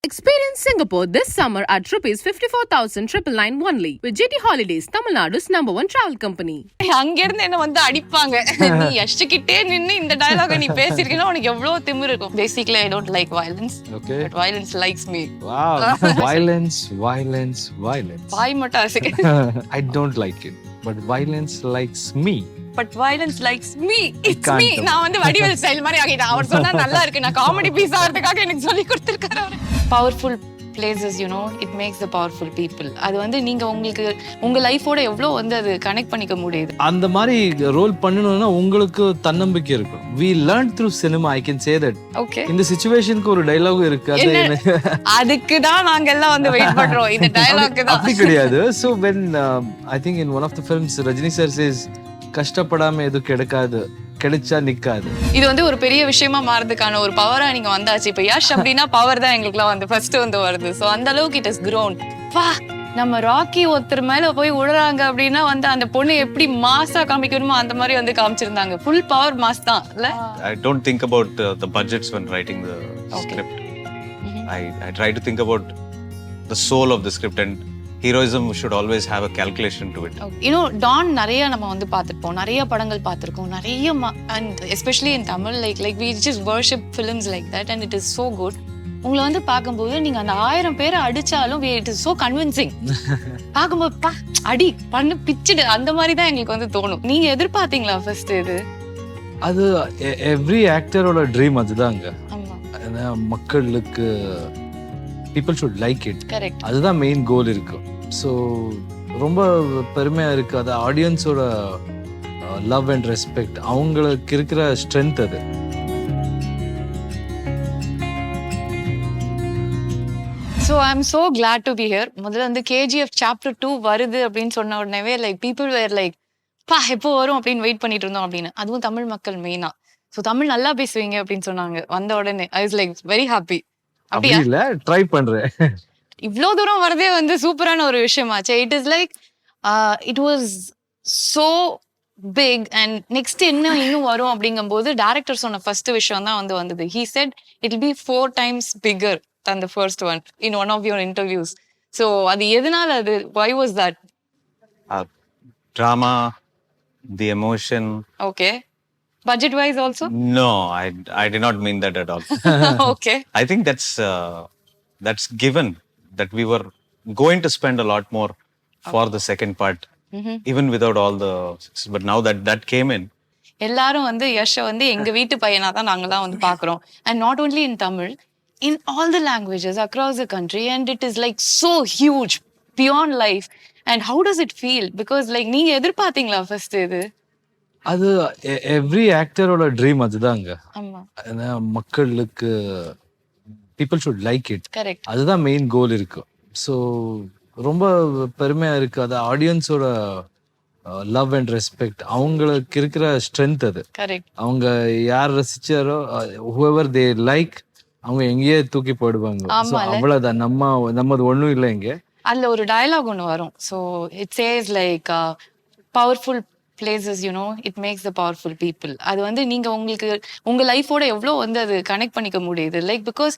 Experience Singapore this summer at rupees 54,999 only with GT Holidays, Tamil Nadu's #1 travel company. அங்க இருந்து என்ன வந்து அடிப்பாங்க. நீ யஷ் கிட்டே நின்னு இந்த டயலாக நீ பேசிருக்கீனா உனக்கு எவ்வளவு திமிரு இருக்கும். Basically I don't like violence. Okay. But violence likes me. Wow. Violence. வாய் மட்டும் அசைக்க. I don't like it. But violence likes me. But violence likes me. It's me. நான் வந்து வடிவேல் ஸ்டைல் மாதிரி ஆகிட்டேன். அவர் சொன்னா நல்லா இருக்கு. நான் காமெடி பீஸ் ஆகிறதுக்காக எனக்கு சொல்லி கொடுத்திருக்காரு அவர். Powerful places, you know, it makes the powerful people. அது வந்து நீங்க உங்களுக்கு உங்க லைஃபோட எவ்வளவு வந்து அது கனெக்ட் பண்ணிக்க முடியுது. அந்த மாதிரி ரோல் பண்ணனும்னா உங்களுக்கு தன்னம்பிக்கை இருக்கும். We learned through cinema, I can say that. Okay. இந்த சிச்சுவேஷனுக்கு ஒரு டயலாக் இருக்கு. அதுக்கு தான் நாங்க எல்லாம் வந்து வெயிட் பண்றோம். இந்த டயலாக் தான். அப்படி கிடையாது. So when I think in one of the films Rajini sir says கஷ்டப்படாம எது கிடைச்சா நிக்காது. இது வந்து ஒரு பெரிய விஷயமா மாறதுக்கான ஒரு பவரா நீங்க வந்தாச்சு. இப்ப யாஷ் அப்படின்னா பவர் தான் எங்களுக்குலாம் வந்து ஃபர்ஸ்ட் வந்து வருது. சோ அந்த அளவுக்கு இட் இஸ் grown. வா நம்ம ராக்கி ஒருத்தர் மேல போய் உழறாங்க அப்படின்னா வந்து அந்த பொண்ணு எப்படி மாஸா காமிக்கணுமோ அந்த மாதிரி வந்து காமிச்சிருந்தாங்க. ஃபுல் பவர் மாஸ் தான் இல்ல? I don't think about the budgets when writing the script. I try to think about the soul of the script, and heroism should always have a calculation to it. You know, don நிறைய நம்ம வந்து பார்த்திருப்போம், நிறைய படங்கள் பார்த்திருக்கோம், நிறைய and especially in Tamil like we just worship films like that and it is so good. உங்களை வந்து பார்க்கும்போது நீங்க அந்த 1000 பேரை அடிச்சாலும் it is so convincing. பார்க்கும்போது அடி பண்ணு பிச்சிடு அந்த மாதிரி தான் எங்களுக்கு வந்து தோணும். நீங்க எதிர்பார்த்தீங்களா ஃபர்ஸ்ட் இது? அது எவ்ரி ஆக்டரோட ட்ரீம் அதுதாங்க. ஆமா. மக்களுக்கு people should like it. Correct. அதுதான் மெயின் கோல் இருக்கு. ஸோ ரொம்ப பெருமையா இருக்கு. அது ஆடியன்ஸோட லவ் அண்ட் ரெஸ்பெக்ட், அவங்களுக்கு இருக்கிற ஸ்ட்ரென்த் அது. So I'm so glad to be here. முதல்ல வந்து KGF chapter 2 வருது அப்படின்னு சொன்ன உடனே like people were like எப்போ வரும் அப்படின்னு வெயிட் பண்ணிட்டு இருந்தோம் அப்படின்னு. அதுவும் தமிழ் மக்கள் மெயினா. ஸோ தமிழ் நல்லா பேசுவீங்க அப்படின்னு சொன்னாங்க வந்த உடனே. I was like very happy. அப்படி இல்ல, ட்ரை பண்றேன். இவ்ளோ தூரம் வரதே வந்து சூப்பரான ஒரு விஷயமாச்சு. It is like it was so big and next என்ன இன்னும் வரும் அப்படிங்கும்போது டைரக்டர் சொன்ன ஃபர்ஸ்ட் விஷயம் தான் வந்து வந்தது. He said it will be 4 times bigger than the first one in one of your interviews. So அது எதனால அது? Why was that? Drama, the emotion. Okay. Budget wise also? No, I did not mean that at all. Okay. I think that's given that we were going to spend a lot more for the second part, even without all the. But now that came in. எல்லாரும் வந்து யஷ வந்து எங்க வீட்டு பையனா தான் நாங்கலாம் வந்து பாக்குறோம். And not only in Tamil, in all the languages across the country, and it is like so huge beyond life. And how does it feel? Because like நீங்க எதிர்பார்த்தீங்களா ஃபர்ஸ்ட் இது? அது எவ்ரி ஆக்டரோட ட்ரீம் அதுதாங்க. ஆமா. மக்களுக்கு people should like it. Correct. அதுதான் main கோல் இருக்கு. So ரொம்ப பெருமையா இருக்கு. அது ஆடியன்ஸோட லவ் அண்ட் ரெஸ்பெக்ட், அவங்களுக்கு இருக்கிற ஸ்ட்ரென்த் அது. கரெக்ட். அவங்க யார் ரசிச்சாரோ whoever they like அவங்க எங்கேயே தூக்கி போடுவாங்க. அவ்வளவுதான். நம்மது ஒண்ணும் இல்லை இங்க. அதுல ஒரு டயலாக் ஒன்று வரும். So it chase like powerful places, you know, it makes the powerful people. அது வந்து நீங்க உங்களுக்கு உங்க லைஃபோட எவ்வளவு வந்து அது கனெக்ட் பண்ணிக்க முடியுது. Like because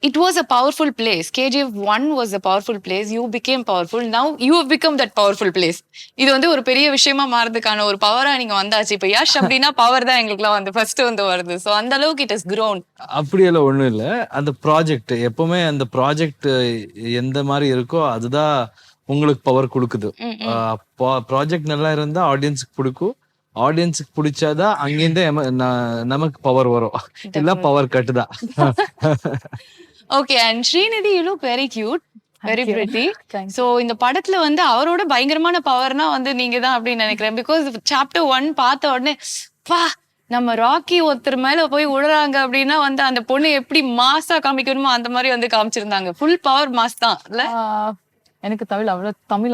it was a powerful place. KGF 1 was a powerful place. You became powerful. Now you have become that powerful place. இது வந்து ஒரு பெரிய விஷயமா மாறதுக்கான ஒரு பவரா நீங்க வந்தாச்சு. இப்ப யாஷ் அப்படின்னா பவர் தான் எங்களுக்குலாம் வந்து ஃபர்ஸ்ட் வந்து வருது. ஸோ அந்த அளவுக்கு இட் இஸ் grown. அப்படியெல்லாம் ஒண்ணும் இல்லை. அந்த ப்ராஜெக்ட் எப்பவுமே அந்த ப்ராஜெக்ட் எந்த மாதிரி இருக்கோ அதுதான் உங்களுக்கு பவர் கொடுக்குது. ப்ராஜெக்ட் நல்லா இருந்தா ஆடியன்ஸுக்கு பிடிக்கும். ஆடியன்ஸுக்கு பிடிச்சாதான் அங்கிருந்து நமக்கு பவர் வரும். இல்ல பவர் கட்டுதான். Okay. And Srinidhi, you look very cute, very pretty. So இந்த படத்துல வந்து அவரோட பயங்கரமான பவர்னா வந்து நீங்க தான் அப்படின்னு நினைக்கிறேன். பிகாஸ் சாப்டர் 1 பார்த்த உடனே நம்ம ராக்கி ஒருத்தர் மேல போய் உழறாங்க அப்படின்னா வந்து அந்த பொண்ணு எப்படி மாஸா காமிக்கணுமோ அந்த மாதிரி வந்து காமிச்சிருந்தாங்க. ஃபுல் பவர் மாஸ் தான் இல்ல? எனக்கு தமிழ்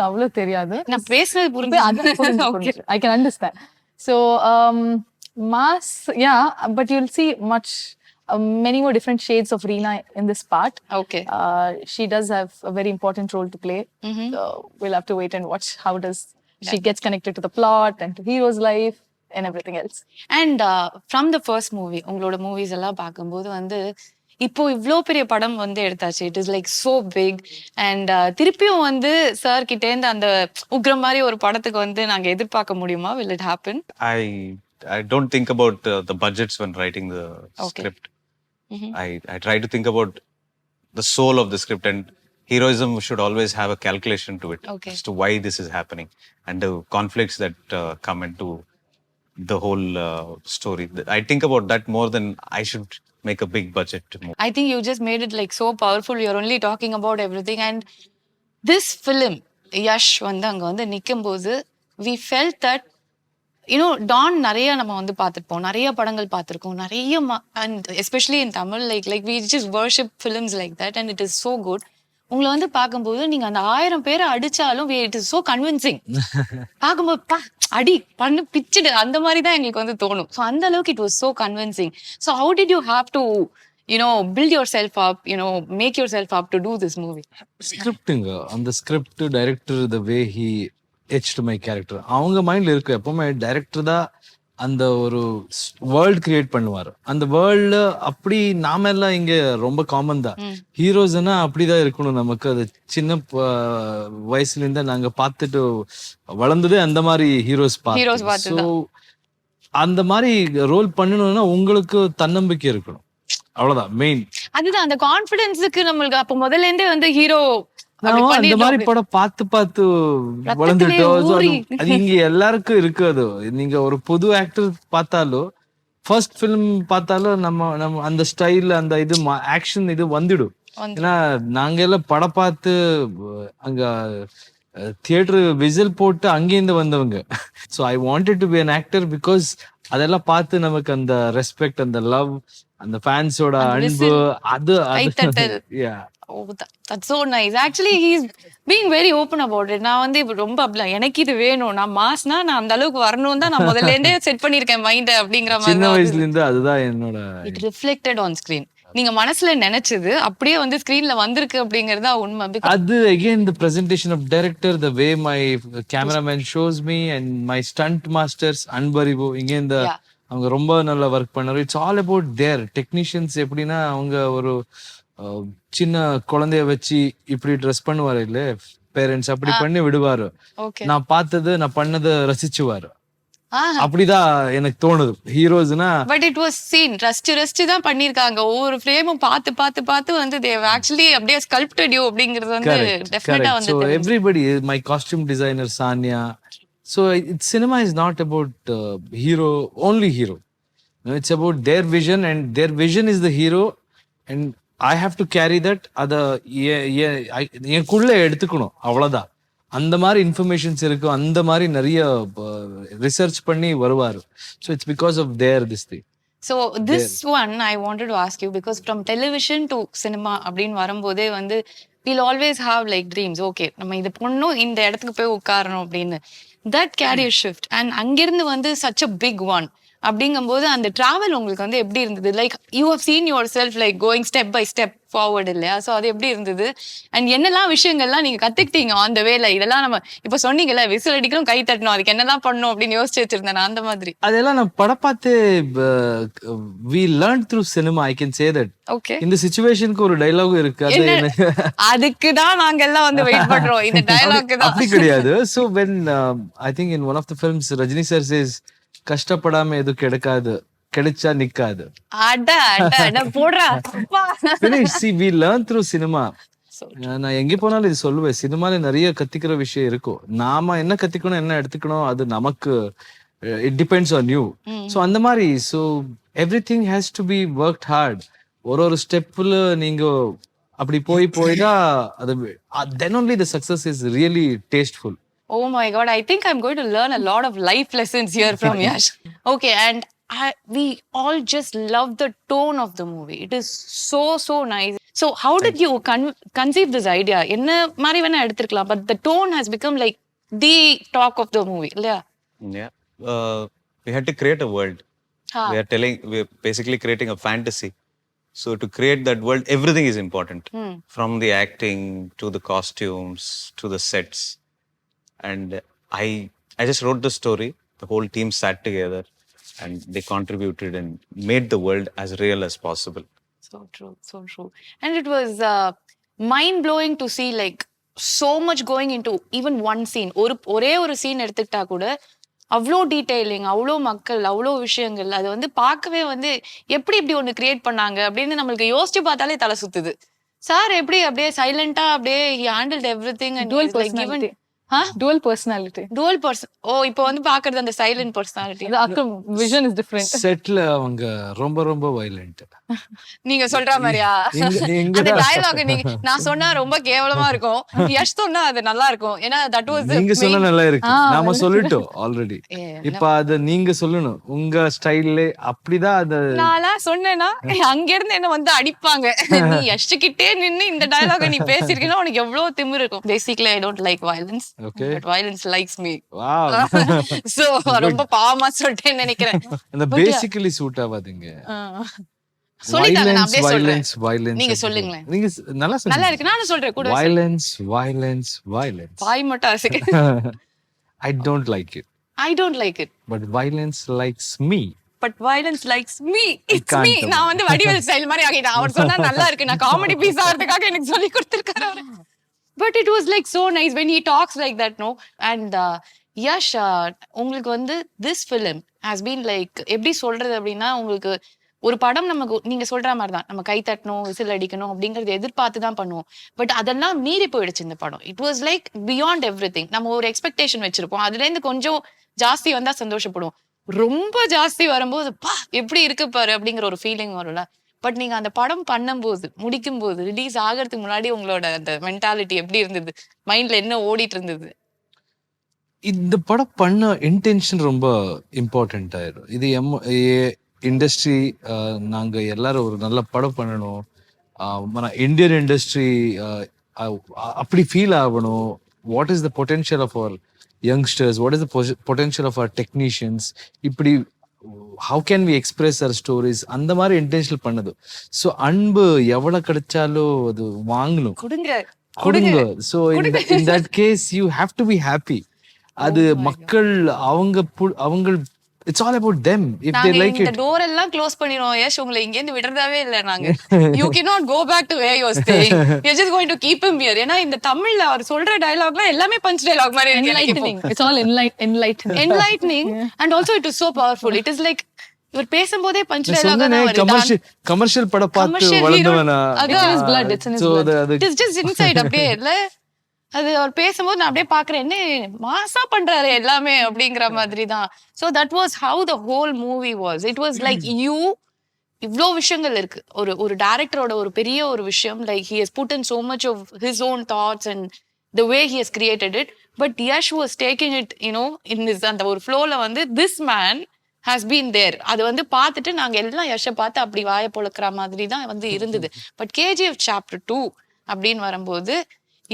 அவ்வளவு தெரியாது. நான் பேசுறது புரிஞ்சு I can understand. So mass, yeah, but you'll see many more different shades of Reena in this part. Okay. She does have a very important role to play. So we'll have to wait and watch how does she gets connected to the plot and to hero's life and everything else. And from the first movie, உங்களோட movies எல்லாம் பார்க்கும்போது வந்து இப்போ இவ்ளோ பெரிய படம் வந்து எடுத்தாச்சு. It is like so big and திருப்பியும் வந்து சார் கிட்ட இருந்து அந்த உக்ரம் மாதிரி ஒரு படத்துக்கு வந்து நாங்க எதிர்பார்க்க முடியுமா? Will it happen? I I don't think about the budgets when writing the Okay. script. I try to think about the soul of the script, and heroism should always have a calculation to it Okay. as to why this is happening and the conflicts that come into the whole story. I think about that more than I should make a big budget movie. I think you just made it like so powerful. You're only talking about everything. And this film, Yash வந்து அங்க வந்து நிக்கும்போது we felt that don நிறைய நம்ம வந்து பார்த்திருப்போம், நிறைய படங்கள் பார்த்திருக்கோம், நிறைய and especially in Tamil like we just worship films like that and it is so good. உங்களை வந்து பார்க்கும்போது நீங்க அந்த 1000 பேரை அடிச்சாலும் இட் இஸ் சோ கன்வின்சிங். பார்க்கும்போது அடி பண்ணு பிச்சுடு அந்த மாதிரி தான் எங்களுக்கு வந்து தோணும். ஸோ அந்த அளவுக்கு it was so convincing. So how did you have to build yourself up, make yourself up to do this movie? ஸ்கிரிப்டுங்க, அந்த script director the way he etched my character அவங்க மைண்ட்ல இருக்கு. எப்பவுமே டைரக்டர் தான் அந்த ஒரு வேர்ல்ட் கிரியேட் பண்ணுவார். அந்த வேர்ல்டு அப்படி நாம எல்லாம் இங்க ரொம்ப காமன் தான். ஹீரோஸ்னா அப்படிதான் இருக்கணும். நமக்கு அது சின்ன வயசுல இருந்தா நாங்க பார்த்துட்டு வளர்ந்ததே அந்த மாதிரி ஹீரோஸ் பார்த்து. ஸோ அந்த மாதிரி ரோல் பண்ணணும்னா உங்களுக்கு தன்னம்பிக்கை இருக்கணும், அவ்வளவுதான் மெயின். அதுதான் அந்த கான்ஃபிடன்ஸுக்கு நம்மளுக்கு அப்ப முதல்ல இருந்தே வந்து ஹீரோ அந்த மாதிரி படம் பார்த்து வளர்ந்துட்டோம். அது இங்க எல்லாருக்கும் இருக்கு. அது நீங்க ஒரு புது ஆக்டர் பார்த்தாலும் ஃபர்ஸ்ட் பிலிம் பார்த்தாலும் நம்ம அந்த ஸ்டைல் அந்த இது ஆக்ஷன் இது வந்துடும். ஏன்னா நாங்க எல்லாம் படம் பார்த்து அங்க தியேட்டர் விசில் போட்டு அங்கேருந்து வந்தவங்க. So I wanted to be an actor because அதெல்லாம் பார்த்து நமக்கு அந்த ரெஸ்பெக்ட், அந்த லவ், அந்த ஃபேன்ஸோட அன்பு அது Oh, that's so nice. Actually, he's being very open about it. நான் வந்து ரொம்ப அப்படிலாம் எனக்கு இது வேணும், நான் மாஸ்னா நான் அந்த அளவுக்கு வரணும் தான் நான் முதல்ல இருந்தே செட் பண்ணிருக்கேன் மைண்ட் அப்படிங்கிற மாதிரி. சின்ன வயசுல இருந்து அதுதான் என்னோட. It reflected on screen. நீங்க மனசுல நினைச்சது அப்படியே வந்து ஸ்கிரீன்ல வந்திருக்கு அப்படிங்கறதா உண்மை. அது again the presentation of director, the way my cameraman shows me and my stunt masters Anbariv இங்க இந்த அவங்க ரொம்ப நல்லா ஒர்க் பண்ணாரு. It's all about their technicians. எப்படின்னா அவங்க ஒரு சின்ன குழந்தைய வச்சு இப்படி ட்ரெஸ் பண்ணுவாரு இல்ல பேரண்ட்ஸ், அப்படி பண்ணி விடுவாரு. நான் பார்த்தது நான் பண்ணதை ரசிச்சுவாரு. அப்படிதான் எனக்கு தோணுது ஹீரோஸ்னா. பட் இட் வாஸ் சீன் ரசிச்சு தான் பண்ணிருக்காங்க. ஒவ்வொரு ஃப்ரேமும் பார்த்து வந்து they have actually அப்படியே sculpted you அப்படிங்கிறது வந்து டெஃபினட்டா வந்து. So everybody, my costume designer Sanya. So cinema is not about hero, only hero. It's about their vision, and their vision is the hero, and I have to carry that. அத எனக்குள்ள எடுத்துக்கணும், அவ்வளவுதான். அந்த மாதிரி இன்ஃபர்மேஷன்ஸ் இருக்கு, அந்த மாதிரி நிறைய ரிசர்ச் பண்ணி வருவாரு. So it's because of there this thing. So this one I wanted to ask you because from television to cinema அப்படின்னு வரும்போதே வந்து we'll always have like dreams. Okay, நம்ம இது பொண்ணும் இந்த இடத்துக்கு போய் உட்காரணும் அப்படின்னு. that carrier shift and அங்கிருந்து வந்து such a big one அப்படிங்கும்போது அந்த டிராவல் உங்களுக்கு வந்து எப்படி இருந்தது? Like you have seen yourself like going step by step forward இல்லையா? ஸோ அது எப்படி இருந்தது? அண்ட் என்னெல்லாம் விஷயங்கள்லாம் நீங்க கத்துக்கிட்டீங்க ஆன் த வேல? இதெல்லாம் நம்ம இப்ப சொன்னீங்கல்ல விசில் அடிக்கணும், கை தட்டணும், அதுக்கு என்னதான் பண்ணணும் அப்படின்னு யோசிச்சு வச்சிருந்தேன் அந்த மாதிரி. அதெல்லாம் நான் படம் பார்த்து we learned through cinema, I can say that. Okay, இந்த சிச்சுவேஷனுக்கு ஒரு டயலாக் இருக்கு, அதுக்கு தான் நாங்க எல்லாம் வந்து வெயிட் பண்றோம் இந்த டயலாக் தான். அப்படி கிடையாது. So when I think in one of the films Rajini sir says கஷ்டப்படாம எது கிடைக்காது, கிடைச்சா நிக்காது. See, we learn through cinema. நான் எங்க போனாலும் இது சொல்லுவேன், சினிமால நிறைய கத்துக்கிற விஷயம் இருக்கும். நாம என்ன கத்துக்கணும், என்ன எடுத்துக்கணும், அது நமக்கு it depends on you. So அந்த மாதிரி so everything has to be work hard. ஒரு ஸ்டெப்ல நீங்க அப்படி போய்தான் அது then only the success is really tasteful. Oh my God, I think I'm going to learn a lot of life lessons here from Yash. Okay, and we all just love the tone of the movie. It is so nice. So how did you conceive this idea? Enna mari vena eduthirkalam, but the tone has become like the talk of the movie. Yeah. We had to create a world. We're basically creating a fantasy. So to create that world, everything is important. From the acting to the costumes to the sets. And I just wrote the story. The whole team sat together and they contributed and made the world as real as possible. So true, so true. And it was mind blowing to see like so much going into even one scene. ஒரே ஒரு scene எடுத்துக்கிட்டா கூட அவ்வளோ detailing, அவ்வளோ மக்கள், அவ்வளோ விஷயங்கள். அது வந்து பார்க்கவே வந்து எப்படி இப்படி ஒண்ணு கிரியேட் பண்ணாங்க அப்படின்னு நம்மளுக்கு யோசிச்சு பார்த்தாலே தலை சுத்துது. சார் எப்படி அப்படியே சைலண்டா அப்படியே he handled everything and Dual he's like given dual personality. dual person. ஓ இப்போ வந்து பாக்குறது அந்த silent personality. The Akram vision is different. செட்ல அவங்க ரொம்ப ரொம்ப வயலண்ட். நீங்க சொல்ற மாதிரியா? அந்த டயலாக் நான் சொன்னா ரொம்ப கேவலமா இருக்கும், யஷ் சொன்னா அது நல்லா இருக்கும். ஏன்னா தட் வாஸ் நீங்க சொன்னா நல்லா இருக்கு, நாம சொல்லிட்டோம் ஆல்ரெடி. இப்ப அத நீங்க சொல்லணும் உங்க ஸ்டைல்ல. அப்படிதான் அது நான் சொன்னேன்னா அங்க இருந்து என்ன வந்து அடிப்பாங்க. நீ யஷ் கிட்டே நின்னு இந்த டயலாக நீ பேசிருக்கீங்கன்னா உனக்கு எவ்வளவு திமிரு இருக்கும். Basically I don't like violence, but violence likes me. Wow. So ரொம்ப பாவமா சொல்லிட்டேன்னு நினைக்கிறேன். அந்த பேசிக்கலி சூட் ஆகாதுங்க. சொல்லிட்டாங்க, நான் அப்படியே சொல்றேன். violence நீங்க சொல்லுங்களேன். நீங்க நல்லா சொல்லுங்க. நல்லா இருக்கு, நானும் சொல்றேன் கூட. violence. வாய் மட்டும் அசைக்க. I don't like it. I don't like it. But violence likes me. But violence likes me. It's me. நான் வந்து வடிவேல் ஸ்டைல் மாதிரி ஆகிட்டேன். அவர் சொன்னா நல்லா இருக்கு, நான் காமெடி பீஸ் ஆகிறதுக்காக எனக்கு சொல்லி கொடுத்திருக்காரு அவரு. But it was like so nice when he talks like that, no? And Yash, உங்களுக்கு வந்து this film has been like எப்படி சொல்றது அப்படின்னா, உங்களுக்கு ஒரு படம் நமக்கு நீங்க சொல்ற மாதிரி தான், நம்ம கை தட்டணும், விசில் அடிக்கணும் அப்படிங்கறது எதிர்பார்த்து தான் பண்ணுவோம். பட் அதெல்லாம் மீறி போயிடுச்சு இந்த படம். It was like beyond everything. நம்ம ஒரு எக்ஸ்பெக்டேஷன் வச்சிருப்போம், அதுல இருந்து கொஞ்சம் ஜாஸ்தி வந்தா சந்தோஷப்படுவோம். ரொம்ப ஜாஸ்தி வரும்போது பா எப்படி இருக்கு பாரு அப்படிங்கிற ஒரு ஃபீலிங் வரும்ல. பட் நீங்க அந்த படம் பண்ணும்போது, முடிக்கும் போது, ரிலீஸ் ஆகிறதுக்கு முன்னாடி உங்களோட அந்த மென்டாலிட்டி எப்படி இருந்தது, மைண்ட்ல என்ன ஓடிட்டு இருந்தது? இந்த படம் பண்ண இன்டென்ஷன் ரொம்ப இம்பார்ட்டன்ட் ஆயிடும். இது இண்டஸ்ட்ரி, நாங்க எல்லாரும் ஒரு நல்ல படம் பண்ணணும், మన இந்தியன் இண்டஸ்ட்ரி அப்படி ஃபீல் ஆகணும். What is the potential of our youngsters, what is the potential of our technicians, இப்படி how can we express our stories, அந்த மாதிரி இன்டென்ஷனல் பண்ணது. ஸோ அன்பு எவ்வளவு கிடைச்சாலும் அது வாங்கணும், கொடுங்க. So in that case you have to be happy. அது மக்கள் அவங்க it's all about them if they like it. இந்த டோர் எல்லாம் க்ளோஸ் பண்ணிரோம். யஷ் உங்களை இங்க இருந்து விடுறதாவே இல்ல நாங்க. you cannot go back to where you are staying. you're just going to keep him here. ஏனா இந்த தமிழ்ல அவர் சொல்ற டயலாக்லாம் எல்லாமே பஞ்ச் டயலாக் மாதிரி இருக்கு. Enlightening. It's all enlightening. And also it is so powerful. It is like இவர் பேசும்போதே punch dialogue தான் வருது. கமர்ஷியல் பட பார்த்து வளர்ந்தவனா. It's in his blood. It's in his blood. It is just inside அப்படியே இல்ல. அது அவர் பேசும்போது நான் அப்படியே பாக்குறேன், என்ன மாசா பண்றாரு எல்லாமே அப்படிங்கிற மாதிரி தான். So that was how the whole movie was. It was like you, இவ்வளோ விஷயங்கள் இருக்கு. ஒரு டைரக்டரோட ஒரு பெரிய ஒரு விஷயம், like he has put in so much of his own thoughts and the way he has created it. But Yash was taking it you know in this அந்த ஒரு ஃப்ளோல வந்து this man has been there. அது வந்து பார்த்துட்டு நாங்க எல்லாம் யஷை பார்த்து அப்படி வாய பொழக்கிற மாதிரி தான் வந்து இருந்தது. பட் KGF Chapter 2 அப்படின்னு வரும்போது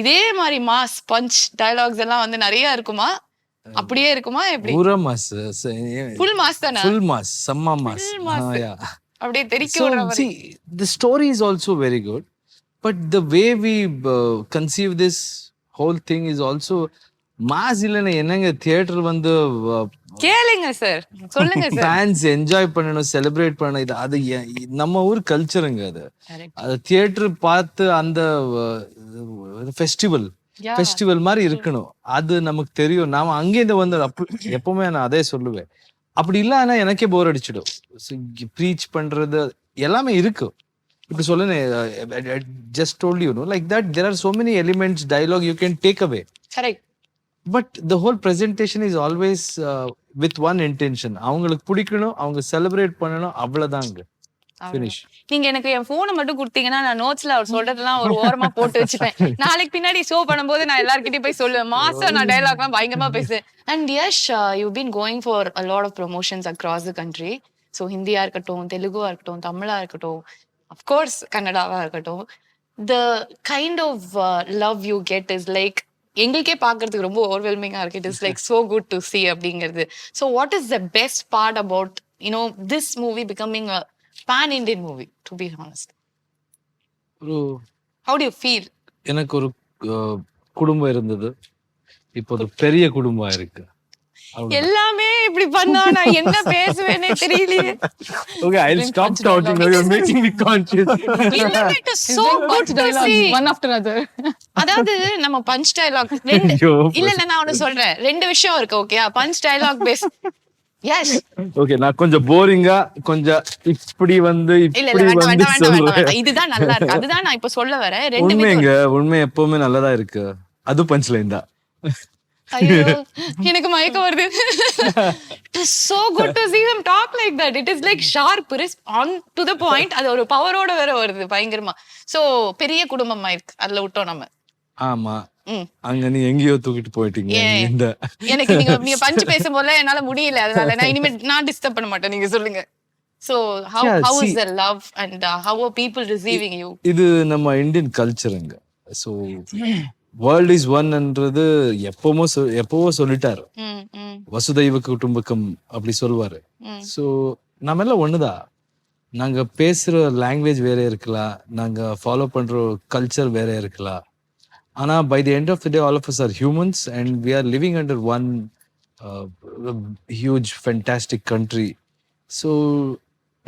இதே மாதிரி மாஸ் பஞ்ச் டயலாக்ஸ் எல்லாம் வந்து நிறைய இருக்குமா, அப்படியே இருக்குமா, எப்படி? பூரா மாஸ், ஃபுல் மாஸ் தானா? ஃபுல் மாஸ், செம்ம மாஸ். அப்படியே தெரிக்க விடுற மாதிரி. See, the story is also very good, but the way we conceive this whole thing is also mass. இல்லைன்னா என்னங்க, தியேட்டர் வந்து கேளுங்க சார், சொல்லுங்க சார். ஃபேன்ஸ் என்ஜாய் பண்ணணும், செலிப்ரேட் பண்ணணும். இது அது நம்ம ஊர் கல்ச்சருங்க. அது தியேட்டர் பார்த்து அந்த ஃபெஸ்டிவல் மாதிரி இருக்கணும். அது நமக்கு தெரியும். நாம அங்கேருந்து வந்து எப்பவுமே நான் அதே சொல்லுவேன். அப்படி இல்லைன்னா எனக்கே போர் அடிச்சிடும். ப்ரீச் பண்றது எல்லாமே இருக்கு. இப்படி சொல்லுங்க, just told you, no, like that there are so many elements, dialogue you can take away. Correct. But the whole presentation is always with one intention. அவங்களுக்கு பிடிக்கணும், அவங்க செலிப்ரேட் பண்ணணும், அவ்வளவுதாங்க. Finish. நீங்க எனக்கு என் போனை மட்டும் கொடுத்தீங்கன்னா நான் நோட்ஸ்ல அவர் சொல்றதெல்லாம் ஒரு ஓரமா போட்டு வச்சுப்பேன். நாளைக்கு பின்னாடி ஷோ பண்ணும்போது நான் எல்லார்கிட்டயும் போய் சொல்லுவேன், மாசம் நான் டயலாக்லாம் பயங்கரமா பேசுவேன். And Yash, you've been going for a lot of promotions across the country. So ஹிந்தியா இருக்கட்டும், தெலுங்குவா இருக்கட்டும், தமிழா இருக்கட்டும், of course கன்னடாவா இருக்கட்டும், the kind of love you get is like எங்களுக்கே பாக்குறதுக்கு ரொம்ப ஓவர்வெல்மிங்கா இருக்கு. It is like so good to see அப்படிங்கிறது. So what is the best part about this movie becoming a pan-Indian movie, to be honest? How do you feel? எனக்கு ஒரு குடும்பம் இருந்தது, இப்போ ஒரு பெரிய குடும்பம் இருக்கு. எல்லாமே இப்படி பண்ணா நான் என்ன பேசுவேனே தெரியலையே. Okay, I'll stop talking now. You're making me conscious. இல்ல, it is so good to see. One after another. அதாவது நம்ம பஞ்ச் டயலாக் ரெண்டு ஐயோ. இல்ல நான் ஒண்ணு சொல்றேன், ரெண்டு விஷயம் இருக்கு. Okay, punch dialogue base. Yes. Okay, நான் கொஞ்சம் போரிங்கா கொஞ்சம் இப்படி வந்து இல்ல இப்படி வேண்டாம் வந்து வேண்டாம் வேண்டாம் சொல்றேன். வேண்டாம், இதுதான் நல்லா இருக்கு. அதுதான் நான் இப்ப சொல்ல வரேன். ரெண்டு உண்மைங்க, உண்மை எப்பவுமே நல்லதா இருக்கு. அது பஞ்ச் லைன் தான். ஐயோ எனக்கு மயக்கம் வருது. It is so good to see him talk like that. It is like sharp, on to the point. அது ஒரு பவரோட வேற வருது பயங்கரமா. சோ பெரிய குடும்பமா இருக்கு, அதுல விட்டோம் நம்ம. ஆமா, அங்க நீ எங்கேயோ தூக்கிட்டு போயிட்டீங்க. இந்த எனக்கு நீங்க பஞ்ச் பேசும்போது என்னால முடியல, அதனால நான் இனிமே நான் டிஸ்டர்ப் பண்ண மாட்டேன், நீங்க சொல்லுங்க. So how is the love and how are people receiving you? இது நம்ம இந்தியன் கல்ச்சருங்க. ஸோ வேர்ல்ட் இஸ் ஒன்ன்றது எப்பவோ சொல்லிட்டாரு. வசுதைவ குடும்பக்கம் அப்படி சொல்லுவாரு. ஸோ நம்ம எல்லாம் ஒண்ணுதான். நாங்க பேசுற லாங்குவேஜ் வேற இருக்கலாம், நாங்க ஃபாலோ பண்ற கல்ச்சர் வேற இருக்கலாம். ஆனா by the end of the day all of us are humans and we are living under one huge fantastic country. So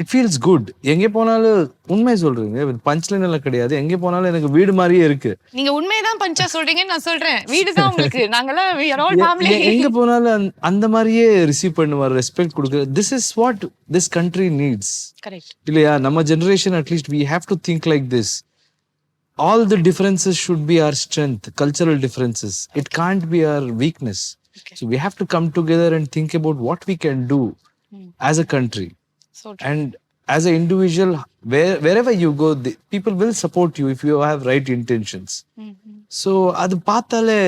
it feels good. எங்கே போனாலும் உண்மை சொல்றீங்க, பஞ்ச் லைன் எல்லாம் கிடையாது. எங்கே போனாலும் எனக்கு வீடு மாதிரியே இருக்கு. நீங்க உண்மைதான் பஞ்சா சொல்றீங்கன்னு நான் சொல்றேன். வீடுதான் உங்களுக்கு. நாங்கெல்லாம் we are all family. எங்க போனாலும் அந்த மாதிரியே ரிசீவ் பண்ணுவார், ரெஸ்பெக்ட் கொடுக்குற. This is what this country needs. Correct இல்லையா? நம்ம generation at least we have to think like this. All the differences should be our strength, cultural differences. It can't be our weakness. So we have to come together and think about what we can do as a country. So true. And as an individual, wherever you go, people will support you if you have right intentions. So அது பார்த்தாலே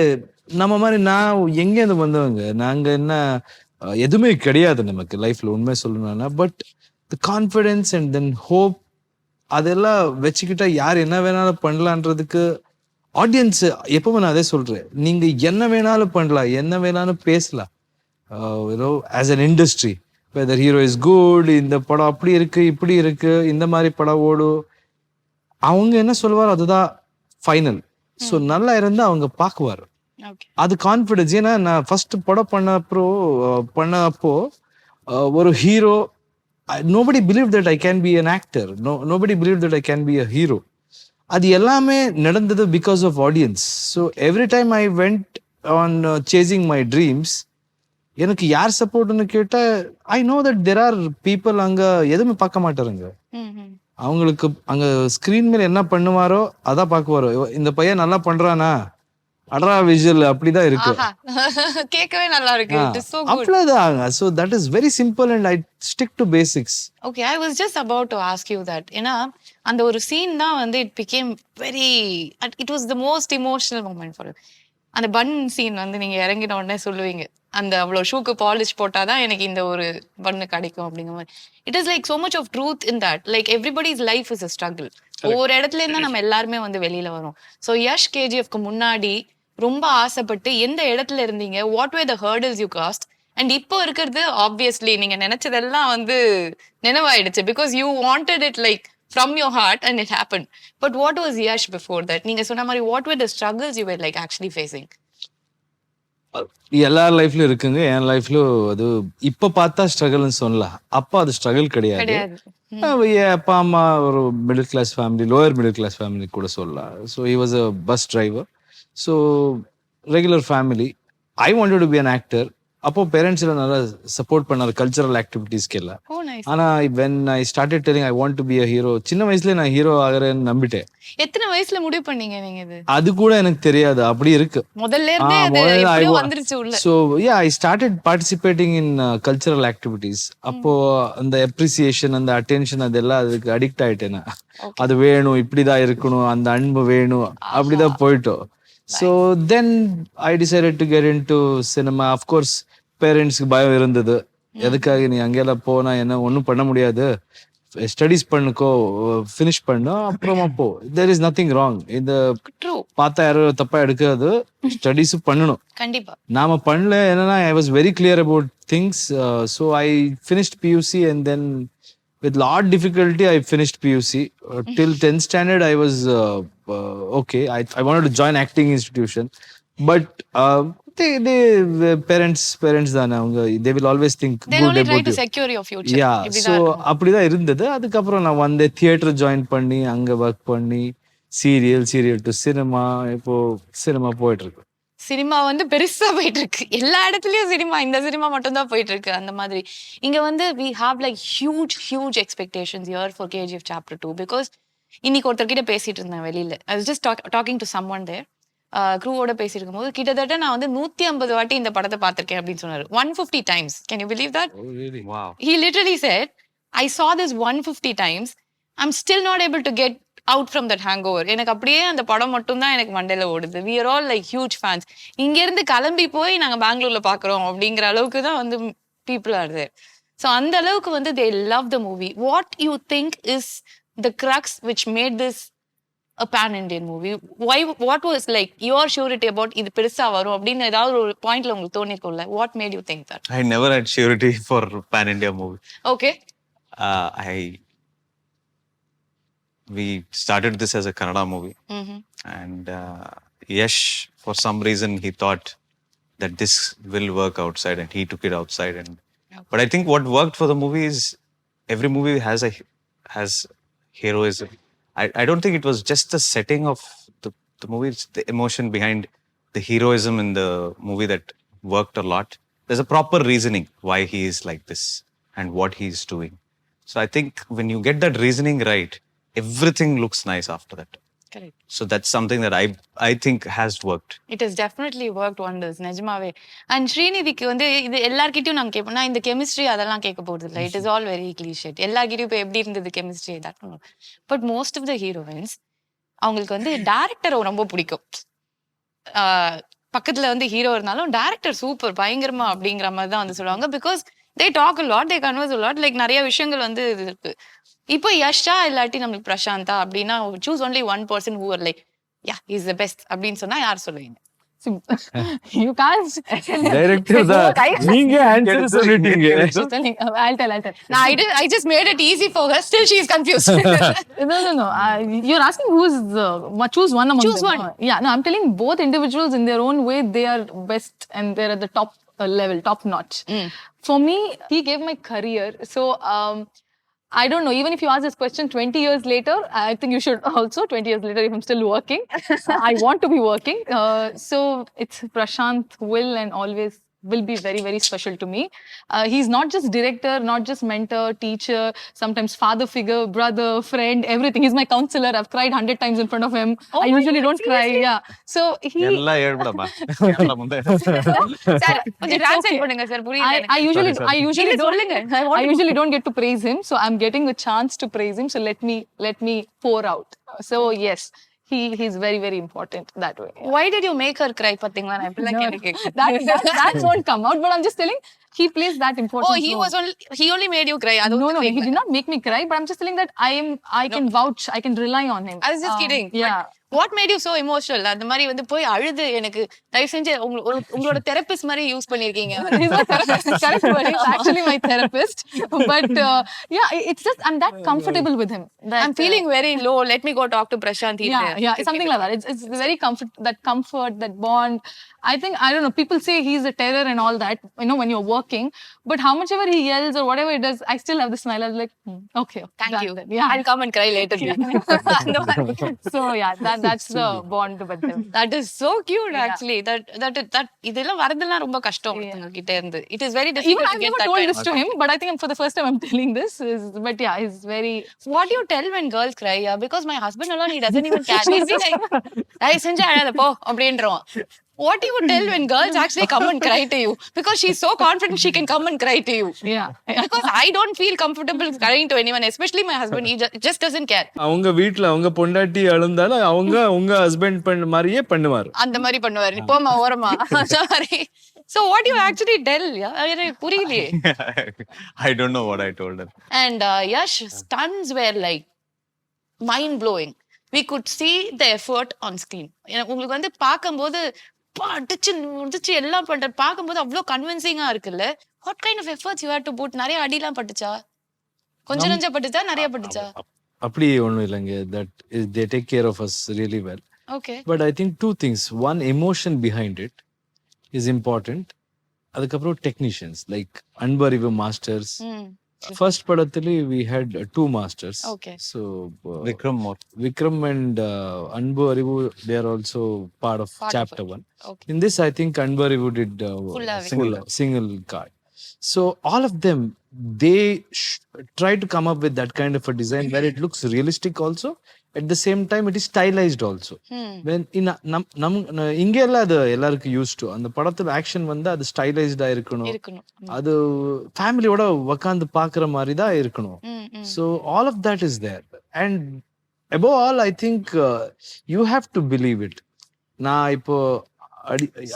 நம்ம மாதிரி நான் எங்கேருந்து வந்தவங்க, நாங்க என்ன எதுவுமே கிடையாது நமக்கு லைஃப்ல உண்மை சொல்லணும்னா. But the confidence and then hope அதெல்லாம் வச்சுக்கிட்டா யார் என்ன வேணாலும் பண்ணலான்றதுக்கு ஆடியன்ஸ் எப்பவுமே நான் அதே சொல்றேன். நீங்க என்ன வேணாலும் பண்ணலாம், என்ன வேணாலும் பேசலாம். As an industry whether hero is good, இந்த படம் அப்படி இருக்கு இப்படி இருக்கு, இந்த மாதிரி படம் ஓடும், அவங்க என்ன சொல்லுவாரோ அதுதான் ஃபைனல். ஸோ நல்லா இருந்தா அவங்க பார்க்குவார். அது கான்ஃபிடன்ஸ். ஏன்னா நான் ஃபர்ஸ்ட் படம் பண்ணப்போ ஒரு hero, nobody believed that I can be an actor. Nobody believed that I can be a hero. அது எல்லாமே நடந்தது because of audience. So every time I went on chasing my dreams, எனக்கு யார் சப்போர்ட்னு கேட்டா I know that there are people அங்க எதுவுமே பார்க்க மாட்டாருங்க. அவங்களுக்கு அங்க ஸ்கிரீன் மேல என்ன பண்ணுவாரோ அதான் பார்க்குவாரோ. இந்த பையன் நல்லா பண்றானா, அட்ரா விஷுவல் அப்படிதான் இருக்கு. கேட்கவே நல்லா இருக்கு. It is so good. அவ்வளவுதான். So that is very simple and I stick to basics. Okay, I was just about to ask you that. ஏன்னா அந்த ஒரு சீன் தான் வந்து it became very, it was the most emotional moment for you. அந்த பன் scene வந்து நீங்க இறங்கின உடனே சொல்லுவீங்க, அந்த அவ்வளவு ஷூக்கு பாலிஷ் போட்டாதான் எனக்கு இந்த ஒரு பண்ணு கிடைக்கும் அப்படிங்கிற மாதிரி. It is like so much of truth in that. Like everybody's life is a struggle. ஒவ்வொரு இடத்துல இருந்தா நம்ம எல்லாருமே வந்து வெளியில வரோம். ஸோ யஷ் கேஜிஎஃப்க்கு முன்னாடி ரொம்ப ஆசைப்பட்டு எந்த இடத்துல இருந்தீங்க, what were the hurdles you crossed, and இப்போ இருக்கிறது ஆப்வியஸ்லி நீங்க நினைச்சதெல்லாம் வந்து நினைவாயிடுச்சு because you wanted it like from your heart and it happen. But what was Yash before that? நீங்க சொன்ன மாதிரி what were the struggles you were like actually facing? எல்லார் லைஃப்லயும் இருக்குங்க. என் லைஃப்லயும் அது இப்ப பார்த்தா ஸ்ட்ரகிள்னு சொல்லலாம். அப்பா அது ஸ்ட்ரகிள் கிடையாது. என் அப்பா அம்மா ஒரு middle class family, lower middle class family கூட சொல்லலாம். So he was a bus driver. So regular family. I wanted to be an actor. அப்போ பேரண்ட்ஸ் எல்லாம் நல்லா சப்போர்ட் பண்ணாரு கல்ச்சரல் ஆக்டிவிட்டீஸ்க்கு எல்லாம். ஆனா when I started telling I want to be a hero, சின்ன வயசுல நான் ஹீரோ ஆகிறேன்னு நம்பிட்டேன். எத்தனை வயசுல முடிவு பண்ணீங்க நீங்க இது? அது கூட எனக்கு தெரியாது, அப்படி இருக்கு. முதல்ல இருந்தே அது எப்படியோ வந்துருச்சு உள்ள. So yeah, I started participating in cultural activities. அப்போ அந்த அப்ரிசியேஷன், அந்த அட்டென்ஷன், அதெல்லாம் அதுக்கு அடிக்ட் ஆயிட்டேன். அது வேணும், இப்படிதான் இருக்கணும், அந்த அன்பு வேணும், அப்படிதான் போயிட்டோம். So then I decided to get into cinema. Of course பேரண்ட்ஸ்க்கு பயம் இருந்தது. எதுக்காக நீ அங்கெல்லாம் போனா என்ன ஒன்றும் பண்ண முடியாது, ஸ்டடிஸ் பண்ணுக்கோ, ஃபினிஷ் பண்ணு, அப்புறமா போ. There is nothing wrong. இந்த பார்த்தா யாரும் தப்பா எடுக்காது, ஸ்டடிஸும் பண்ணணும். கண்டிப்பா நாம பண்ணல. என்னன்னா I was very clear about things. So I finished PUC and then with lot difficulty I finished PUC. Till 10th standard I was okay. I wanted to join acting institution, but parents தானே அவங்க, they will always think they good only try about to you. secure your future. யா, இப்படிதான் so இருக்கணும். அப்படிதான் இருந்தது. அதுக்கப்புறம் நான் வந்து theatre join பண்ணி அங்க ஒர்க் பண்ணி சீரியல் டு சினிமா, இப்போ சினிமா போயிட்டு இருக்கு. சினிமா வந்து பெருசா போயிட்டு இருக்கு. எல்லா இடத்துலயும் சினிமா, இந்த சினிமா மட்டும் தான் போயிட்டு இருக்கு. அந்த மாதிரி இங்க வந்து we have like huge expectations here for KGF chapter 2 because இன்னைக்கு ஒருத்தர்கிட்ட பேசிட்டு இருந்தேன் வெளியில. I was just talking to someone there. க்ரூவோட பேசியிருக்கும் போது கிட்டத்தட்ட நான் வந்து 150 வாட்டி இந்த படத்தை பார்த்திருக்கேன் அப்படின்னு சொன்னாரு. 150 times. Can you believe that? Oh, really? Wow. He literally said, I saw this 150 times. I'm still not able to get out from that hangover. எனக்கு அப்படியே அந்த படம் மட்டும் தான் எனக்கு மண்டையில ஓடுது. We are all like huge fans. இங்க இருந்து கிளம்பி போய் நாங்க பெங்களூர்ல பாக்குறோம் அப்படிங்கிற அளவுக்கு தான் வந்து people are there. So அந்த அளவுக்கு வந்து they love the movie. What you think is the crux which made this a pan-Indian movie? Why? What was like your surety about இது பெருசா வரும் அப்படின்னு ஏதாவது ஒரு பாயிண்ட்ல உங்களுக்கு தோணிருக்கும்ல? What made you think that? I never had surety for pan-India movie. Okay. We started this as a Kannada movie. And Yash, for some reason, he thought that this will work outside and he took it outside. And but I think what worked for the movie is every movie has heroism. I don't think it was just the setting of the movie, it's the emotion behind the heroism in the movie that worked a lot. There's a proper reasoning why he is like this and what he's doing. So I think when you get that reasoning right, everything looks nice after that. Correct. So that's something that I think has worked. It has definitely worked wonders. நிஜமாவே. And ஸ்ரீநிதிக்கு வந்து இது எல்லார்கிட்டயும் நாங்க கேட்போம். நான் இந்த chemistry அதெல்லாம் கேட்க போறது இல்லை. It is all very cliched. எல்லார்கிட்டயும் இப்போ எப்படி இருந்தது chemistry that no. But most of the heroines அவங்களுக்கு வந்து டைரக்டரை ரொம்ப பிடிக்கும். பக்கத்துல வந்து ஹீரோ இருந்தாலும் டைரக்டர் சூப்பர் பயங்கரமா அப்படிங்கிற மாதிரி தான் வந்து சொல்லுவாங்க. Because they talk a lot, they converse a lot, like நிறைய விஷயங்கள் வந்து இது இருக்கு. இப்போ யஷா இல்லாட்டி நம்மளுக்கு பிரசாந்தா அப்படின்னா choose only one person who are like yeah he's the best அப்படின்னு சொன்னா யார் சொல்லுவீங்க? You can't. டைரக்டர் தான் நீங்க ஆன்சர் சொல்லிட்டீங்க. I'll tell. No, I just made it easy for her. Still she is confused. No. You're asking who's choose one among Choose them. one. Yeah, no, I'm telling both individuals in their own way they are best and they're at the top level, top notch. For me, he gave my career. So I don't know, even if you ask this question 20 years later, I think you should also, 20 years later, if I'm still working, I want to be working. So it's Prashant will and always will be very, very special to me. He's not just director, not just mentor, teacher, sometimes father figure, brother, friend, everything. He's my counselor. I've cried 100 times in front of him. I usually don't cry. Yeah. So he... எல்லாம் ஏழ்படமா முந்தே sir கொஞ்சம் translate பண்ணுங்க sir புரியல. I usually don't get to praise him, so I'm getting the chance to praise him. So let me pour out. So yes, he's very, very important that way. Why did you make her cry? பாத்தீங்களா நான் இப்பலாம் கேக்குறேன். That won't come out, but I'm just telling he plays that important role. He only made you cry. No, he did not make me cry, but I'm just telling that I can vouch, I can rely on him. I was just kidding. Yeah. What made you so emotional? அந்த மாதிரி வந்து போய் அழுது எனக்கு தயவு செஞ்சு உங்களோட therapist மாதிரி யூஸ் பண்ணிருக்கீங்க. He's my therapist. Correct, but he's actually my therapist. But yeah, it's just I'm that comfortable with him. I'm feeling very low. Let me go talk to Prashant. Yeah, something like that. It's very comfort, that bond. I think, I don't know, people say he's a terror and all that, you know, when you're working, but how much ever he yells or whatever he does, I still have the smile. I was like, okay. Thank you. Then. Yeah. I'll come and cry later. So yeah, that's the bond with him. That is so cute actually. That இதெல்லாம் வரதெல்லாம் ரொம்ப கஷ்டம் கிட்ட இருந்து. It is very difficult Even to I've get never that told kind this of to him, but I think for the first time I'm telling this. But yeah, he's very... What do you tell when girls cry? Yeah, because my husband alone, he doesn't even care. He's like, I செஞ்சு அழாத போ அப்படின்றோம். What do you tell when girls actually come and cry to you? Because she's so confident she can come and cry to you. Yeah. Because I don't feel comfortable crying to anyone, especially my husband. He just doesn't care. அவங்க வீட்ல அவங்க பொண்டாட்டி அழுந்தாலும் அவங்க உங்க husband பண்ண மாதிரியே பண்ணுவாரு. அந்த மாதிரி பண்ணுவாரு. போமா ஓரமா. Sorry. So what do you actually tell? புரியலையே. I don't know what I told her. And Yash, stunts were like mind blowing. We could see the effort on screen. உங்களுக்கு வந்து பார்க்கும்போது அடிச்சு எல்லாம் பண்ற பார்க்கும்போது அவ்வளோ கன்வின்சிங்கா இருக்குல்ல. What kind of efforts you had to put? நிறைய அடிலாம் பட்டுச்சா? கொஞ்சம் பட்டுச்சா நிறைய பட்டுச்சா? அப்படி ஒண்ணும் இல்லைங்க. That they take care of us really well. Okay. But I think two things. One, emotion behind it. is important. அதுக்கப்புறம் technicians like Anbariv masters. First படத்துல we had two masters. Okay. So Vikram and Anbu Arivu, they are also part of chapter 1. Okay. In this I think Anbu Arivu did full single card. So all of them, they try to come up with that kind of a design where it looks realistic also, at the same time it is stylized also. When in இங்க எல்லாம் அது எல்லாருக்கும் use to, அந்த படத்துல action வந்து அது ஸ்டைலைஸ்டா இருக்கணும், அது ஃபேமிலியோட உட்காந்து பாக்குற மாதிரி தான் இருக்கணும். So all of that is there, and above all I think you have to believe it. நான் இப்போ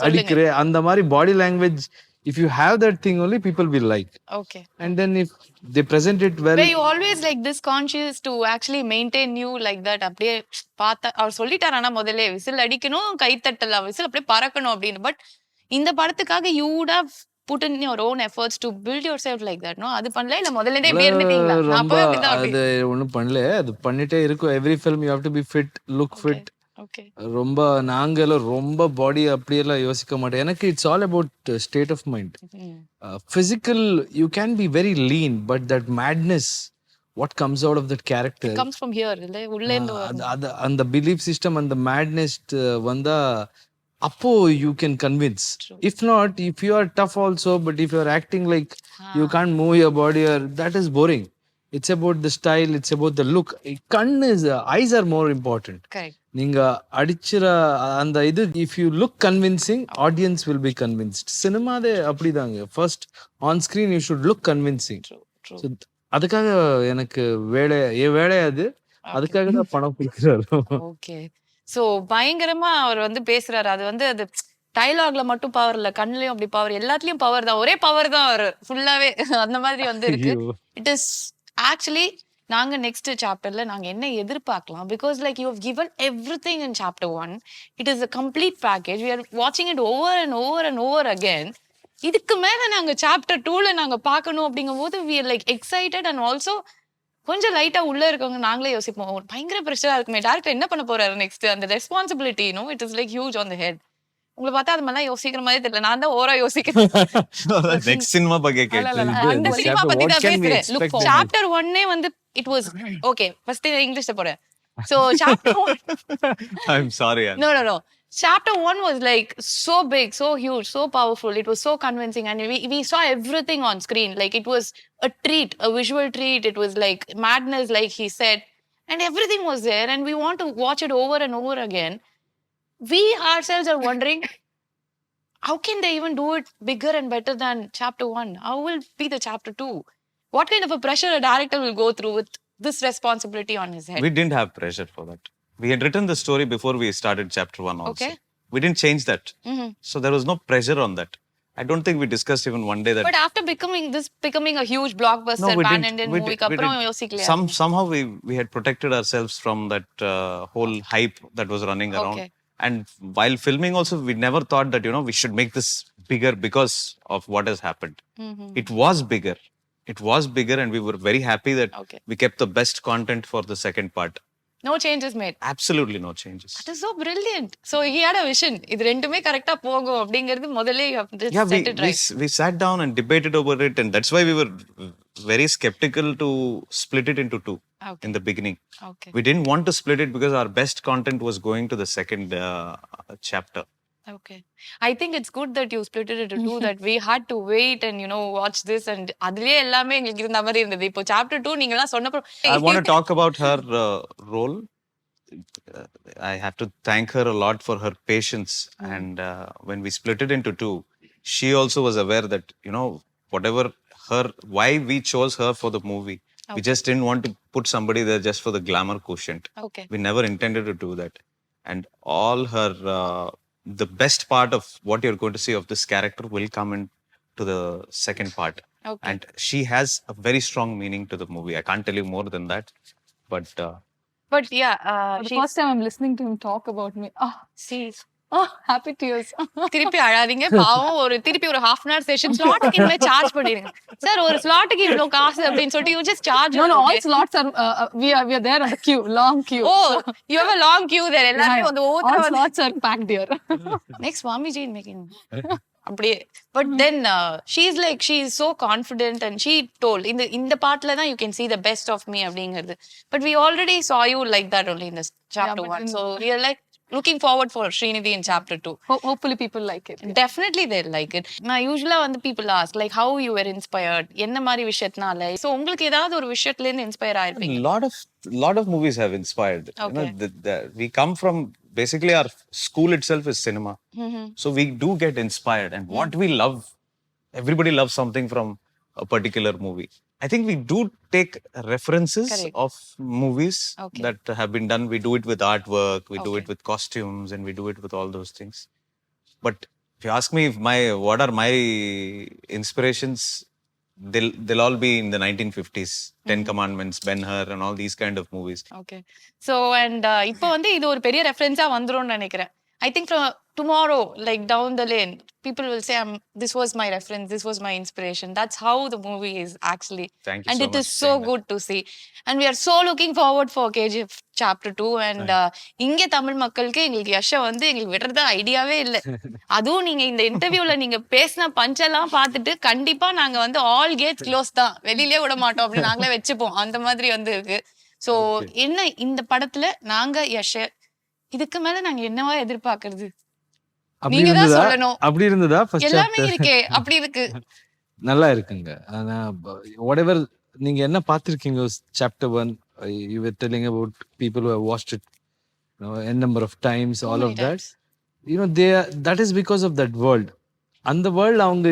அடிக்கிறேன் அந்த மாதிரி body language, if you have that thing only people will like. Okay. And then if they present it well. Were you always like this conscious to actually maintain you like that? அப்படியே பார்த்தா அவர் சொல்லிட்டாரானா முதல்ல whistle அடிக்கணும், கை தட்டலாம், whistle அப்படியே பறக்கணும் அப்படின்னு. But இந்த படத்துக்காக you would have put in your own efforts to build yourself like that, no? அது பண்ணல இல்ல முதல்ல இருந்தே இப்படி இருந்துட்டீங்களா? ரொம்ப அது ஒண்ணும் பண்ணல, அது பண்ணிட்டே இருக்கும். every film you have to be fit, look fit. Okay. ரொம்ப நாங்கெல்லாம் ரொம்ப பாடி அப்படியெல்லாம் யோசிக்க மாட்டேன். எனக்கு it's all about state of mind. Physical you can be very lean, but that madness what comes out of that character comes from here, இல்ல உள்ள இருந்து அந்த பிலீஃப் சிஸ்டம், அந்த மேட்னஸ் வந்தா அப்போ you can convince. If not, if you are tough also, but if you are acting like you can't move your body, that is boring. It's about the style, it's about the look. Eyes are more important. Correct. நீங்க அடிச்சிர அந்த இது, if you look convincing, audience will be convinced. சினிமாதே அப்படிதாங்க. First on screen you should look convincing. True. So அதுக்காக எனக்கு வேலை அது, அதுக்காக தான் பணம் கொடுக்குறாரு. ஓகே. சோ பயங்கரமா அவர் வந்து பேசுறாரு. அது வந்து அது டயலாக்ல மட்டும் பவர் இல்ல, கண்ணுலயும் அப்படி பவர், எல்லாத்துலயும் பவர் தான், ஒரே பவர் தான் அவர் ஃபுல்லாவே அந்த மாதிரி வந்து இருக்கு. இட் இஸ் ஆக்சுவலி நாங்க நெக்ஸ்ட் சாப்டர்ல நாங்க என்ன எதிர்பார்க்கலாம், because like you have given everything in chapter 1. இட் இஸ் a complete package. we are watching it over and over and over again. இதுக்கு மேல நாங்க சாப்டர் 2ல நாங்க பார்க்கணும் அப்படிங்கும்போது we are like excited, and also கொஞ்சம் லைட்டா உள்ள இருக்கவங்க நாங்களே யோசிப்போம், பயங்கர பிரஷரா இருக்குமே, டைரக்டர் என்ன பண்ண போறாரு நெக்ஸ்ட், அந்த responsibility, no, it is like huge on the head. உங்களை பார்த்தா அது மாதிரிலாம் யோசிக்கிற மாதிரி தெரியல, நான் தான் ஓவரா யோசிக்கிறேன். நெக்ஸ்ட் சினிமா பத்தி கேட்டேன், அந்த சினிமா பத்தி தான் பேசுறேன். சாப்டர் 1 வந்து it was okay. First இங்கிலீஷ்ல போறேன். So chapter 1 I'm sorry. No. Chapter 1 was like so big, so huge, so powerful. It was so convincing, and we saw everything on screen. Like it was a treat, a visual treat. It was like madness, like he said, and everything was there, and we want to watch it over and over again. We ourselves are wondering, how can they even do it bigger and better than chapter 1? How will be the chapter 2? What kind of a pressure a director will go through with this responsibility on his head? We didn't have pressure for that. We had written the story before we started chapter 1 also. Okay. We didn't change that. So there was no pressure on that. I don't think we discussed even one day that. But after becoming a huge blockbuster pan-Indian movie, அப்புறம் யோசிக்கலையா? Somehow we had protected ourselves from that whole hype that was running around. Okay. And while filming also, we never thought that, we should make this bigger because of what has happened. It was bigger. And we were very happy that we kept the best content for the second part. No changes made. Absolutely no changes. That is so brilliant. So he had a vision. இது ரெண்டுமே கரெக்ட்டா போகும் அப்படிங்கிறது முதல்ல set it right. We sat down and debated over it, and that's why we were very skeptical to split it into two in the beginning. Okay. We didn't want to split it because our best content was going to the second chapter. Okay. I think it's good that you split it into two, that we had to wait and watch this, and அதுலயே எல்லாமே எங்களுக்கு இருந்த மாதிரி இருந்தது. இப்போ chapter 2 நீங்கலாம் சொன்னப்போ I want to talk about her role. I have to thank her a lot for her patience, and when we split it into two, she also was aware that whatever why we chose her for the movie. We just didn't want to put somebody there just for the glamour quotient. Okay. We never intended to do that. And all her the best part of what you're going to see of this character will come into the second part. Okay. And she has a very strong meaning to the movie. I can't tell you more than that, but yeah, the first time I'm listening to him talk about me, see, happy tears. திருப்பி அழாதீங்க பாவம். திருப்பி ஒரு half an hour session ஸ்லாட்டுக்கு இனிமே charge பண்ணிடுங்க sir, ஒரு ஸ்லாட்டுக்கு இவ்ளோ காசு அப்படின்னு சொல்லிட்டு you just charge. No, all slots are we are there on the queue, long queue. Oh, you have a long queue there. எல்லாரும் வந்து all slots are packed here. Next Swamiji in making. அப்படியே. But then she is like she is so confident and she told இந்த பார்ட்ல தான் you can see the best of me அப்படிங்கிறது. But we already saw you like that only in the chapter 1. So we are like looking forward for Srinidhi in chapter 2. Hopefully people like it. Definitely they'll like it. நான் யூசுவலா வந்து people ask like how you were inspired, என்ன மாதிரி விஷயத்தினால. So உங்களுக்கு ஏதாவது ஒரு விஷயத்துல இருந்து inspire ஆயிருப்பீங்க? lot of movies have inspired. Okay. We come from basically our school itself is cinema. So we do get inspired, and what we love, everybody loves something from a particular movie. I think we do take references Correct. of movies Okay. that have been done. We do it with artwork, we do Okay. it with costumes, and we do it with all those things. But if you ask me if what are my inspirations, they'll all be in the 1950s. Ten Commandments, Ben-Hur, and all these kind of movies. Okay. So and இப்போ வந்து இது ஒரு பெரிய ரெஃபரன்ஸா வந்துரும்னு நினைக்கிறேன். I think from tomorrow like down the lane people will say this was my reference, this was my inspiration. That's how the movie is actually. Thank you and so it much is for so saying that. Good to see and we are so looking forward for KGF chapter 2. அண்ட் இங்கே தமிழ் மக்களுக்கு எங்களுக்கு யஷை வந்து எங்களுக்கு விடுறதா ஐடியாவே இல்லை. அதுவும் நீங்க இந்த இன்டர்வியூல நீங்க பேசின பஞ்செல்லாம் பார்த்துட்டு கண்டிப்பா நாங்க வந்து ஆல் கேட்ஸ் க்ளோஸ் தான், வெளியிலே விட மாட்டோம் அப்படின்னு நாங்களே வச்சுப்போம். அந்த மாதிரி வந்து இருக்கு. சோ என்ன இந்த படத்துல நாங்க யஷ இதுக்கு மேல நாங்க என்னவா எதிர்பார்க்கறது? அப்படி நீங்க தான் இருந்ததா சொல்லணும். அப்படி இருந்ததா ஃபர்ஸ்ட் எல்லாமே சாப்டர்? இருக்கே, அப்படி இருக்கு. நல்லா இருக்குங்க. ஆனா whatever நீங்க என்ன பார்த்திருக்கீங்க chapter 1, you were telling about people who have watched it, n number of times, So all many of that. times. That is because of that world. And the world அவங்க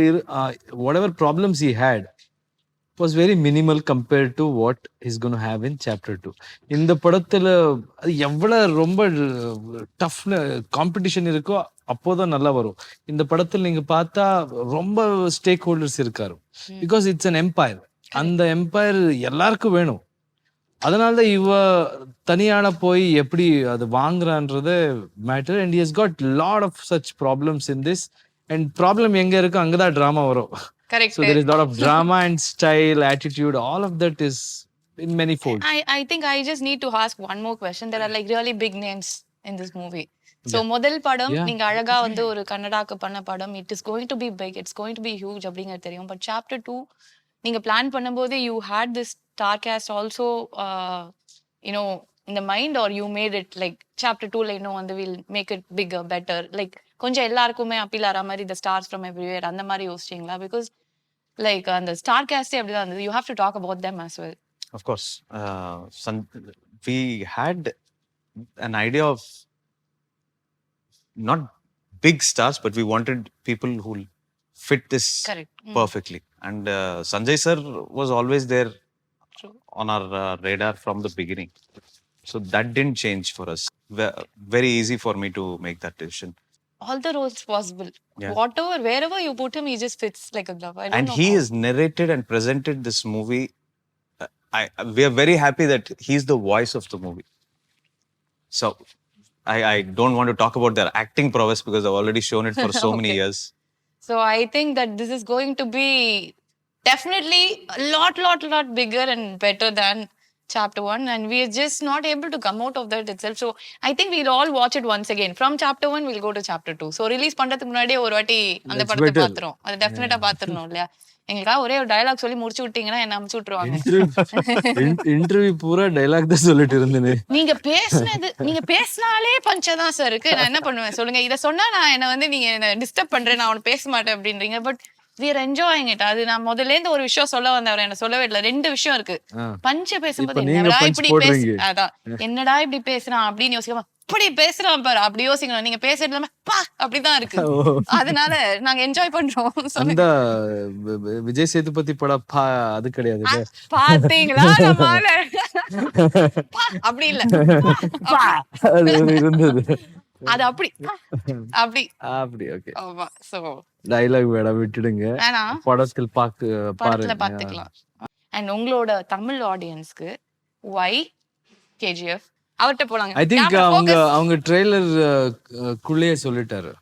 whatever problems he had was very minimal compared to what he's going to have in chapter 2. இந்த படத்துல அது எவ்வளவு ரொம்ப tough competition இருக்கோ அப்போதான் நல்லா வரும். இந்த படத்துல நீங்க பார்த்தா ரொம்ப ஸ்டேக் ஹோல்டர்ஸ் இருக்காரு. Because it's an empire. அந்த எம்பையர் எல்லாருக்கும் வேணும். அதனாலதான் இவ தனியான போய் எப்படி அது வாங்குறான்றது matter. And he has got lot of such problems in this. And problem எங்க இருக்கு அங்கதான் டிராமா வரும். Correct. So there is a lot of drama and style, attitude, all of that is in many folds. I think I just need to ask one more question. There are like really big names in this movie. So முதல் படம் Yeah. நீங்க அழகா வந்து ஒரு கன்னடாக்கு பண்ண படம். It is going to be big, it's going to be huge அப்படிங்கிறது தெரியும். But chapter 2 நீங்க பிளான் பண்ணும்போது you had this star cast also in the mind, or you made it like chapter 2 ல இன்னும் வந்து we'll make it bigger, better, like கொஞ்சம் எல்லாருக்குமே appeal ஆற மாதிரி the stars from everywhere அந்த மாதிரி யோசிச்சீங்களா? Because like அந்த star cast அப்படிதான் இருந்தது. You have to talk about them as well. Of course, we had an idea of not big stars, but we wanted people who fit this Correct. perfectly. And Sanjay sir was always there True. on our radar from the beginning. So that didn't change for us. Very easy for me to make that decision. All the roles possible. Yeah. Whatever, wherever you put him, he just fits like a glove. I don't And know he how. has narrated and presented this movie. We are very happy that he's the voice of the movie. So I don't want to talk about their acting prowess because I've already shown it for so many Okay. years. So I think that this is going to be definitely a lot bigger and better than chapter 1, and we are just not able to come out of that itself. So I think we'll all watch it once again. From chapter 1 we'll go to chapter 2. So release பண்றதுக்கு முன்னாடியே ஒரு வாட்டி அந்த That's படத்தை better. பாத்துறோம். அது டெஃபினட்டா பாத்துறணும் இல்லையா? எங்களுக்காக ஒரே ஒரு டயலாக் சொல்லி முடிச்சு விட்டீங்கன்னா என்ன அமுச்சு விட்டுருவாங்க. இன்டர்வியூ பூரா டைலாக் தான் சொல்லிட்டு இருந்தேனே. நீங்க பேசினாலே பஞ்சதான் சார் இருக்கு. நான் என்ன பண்ணுவேன் சொல்லுங்க? இத சொன்னா நான் என்ன வந்து நீங்க என்ன டிஸ்டர்ப் பண்றேன், நான் அவனை பேச மாட்டேன் அப்படின்றீங்க. But we are enjoying it. அது நான் முதல்ல இருந்து ஒரு விஷயம் சொல்ல வந்தவர் என்ன சொல்லவே இல்லை. 2 விஷயம் இருக்கு. பஞ்ச பேசும்போது இப்ப நீங்க என்னடா punch இப்படி போடுறீங்க. அதான் என்னடா இப்படி பேசுறான் அப்படின்னு யோசிக்காம இப்படி பேசுறான் பாரு அப்படி யோசிக்கணும். நீங்க பேசுறது இல்லாம பா அப்படிதான் இருக்கு. அதனால நாங்க என்ஜாய் பண்றோம். அந்த விஜய் சேதுபதி படம் அது கிடையாது. பாத்தீங்களா நம்மால அப்படி இல்ல அது இருந்தது. அது அப்படி அப்படி அப்படி ஓகே. ஆமா. சோ டைலாக் வேட விட்டுடுங்க. வேணாம், படத்தில் படத்துல பாருங்க. பாத்துக்கலாம். அண்ட் உங்களோட தமிழ் ஆடியன்ஸ்க்கு why KGF அவர்ட்ட போலாங்க. ஐ திங்க் அவங்க ட்ரெய்லர் குள்ளேயே சொல்லிட்டாரு.